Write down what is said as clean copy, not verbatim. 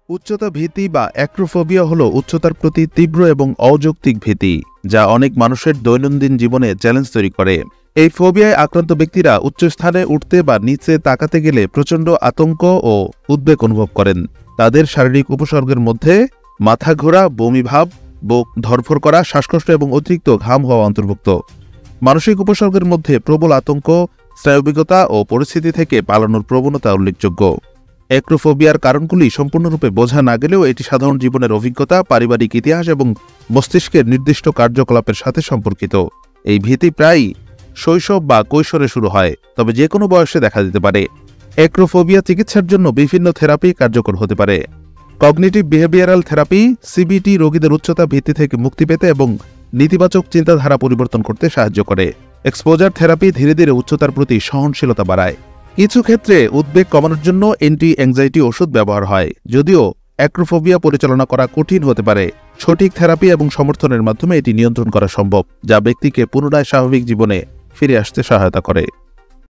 উচ্চতা ভীতি বা অ্যাক্রোফোবিয়া হল উচ্চতার প্রতি তীব্র এবং অযৌক্তিক ভীতি, যা অনেক মানুষের দৈনন্দিন জীবনে চ্যালেঞ্জ তৈরি করে। এই ফোবিয়ায় আক্রান্ত ব্যক্তিরা উচ্চ স্থানে উঠতে বা নিচে তাকাতে গেলে প্রচণ্ড আতঙ্ক ও উদ্বেগ অনুভব করেন। তাদের শারীরিক উপসর্গের মধ্যে মাথা ঘোরা, বমিভাব, বুক ধড়ফড় করা, শ্বাসকষ্ট এবং অতিরিক্ত ঘাম হওয়া অন্তর্ভুক্ত। মানসিক উপসর্গের মধ্যে প্রবল আতঙ্ক, স্নায়বিকতা ও পরিস্থিতি থেকে পালানোর প্রবণতা উল্লেখযোগ্য। অ্যাক্রোফোবিয়ার কারণগুলি সম্পূর্ণরূপে বোঝা না গেলেও এটি সাধারণ জীবনের অভিজ্ঞতা, পারিবারিক ইতিহাস এবং মস্তিষ্কের নির্দিষ্ট কার্যকলাপের সাথে সম্পর্কিত। এই ভীতি প্রায়ই শৈশব বা কৈশোরে শুরু হয়, তবে যে কোনো বয়সে দেখা দিতে পারে। অ্যাক্রোফোবিয়া চিকিৎসার জন্য বিভিন্ন থেরাপি কার্যকর হতে পারে। কগনিটিভ বিহেভিয়ারাল থেরাপি সিবিটি রোগীদের উচ্চতা ভীতি থেকে মুক্তি পেতে এবং নেতিবাচক চিন্তাধারা পরিবর্তন করতে সাহায্য করে। এক্সপোজার থেরাপি ধীরে ধীরে উচ্চতার প্রতি সহনশীলতা বাড়ায়। কিছু ক্ষেত্রে উদ্বেগ কমানোর জন্য অ্যান্টি অ্যাংজাইটি ওষুধ ব্যবহার হয়, যদিও অ্যাক্রোফোবিয়া পরিচালনা করা কঠিন হতে পারে। সঠিক থেরাপি এবং সমর্থনের মাধ্যমে এটি নিয়ন্ত্রণ করা সম্ভব, যা ব্যক্তিকে পুনরায় স্বাভাবিক জীবনে ফিরে আসতে সহায়তা করে।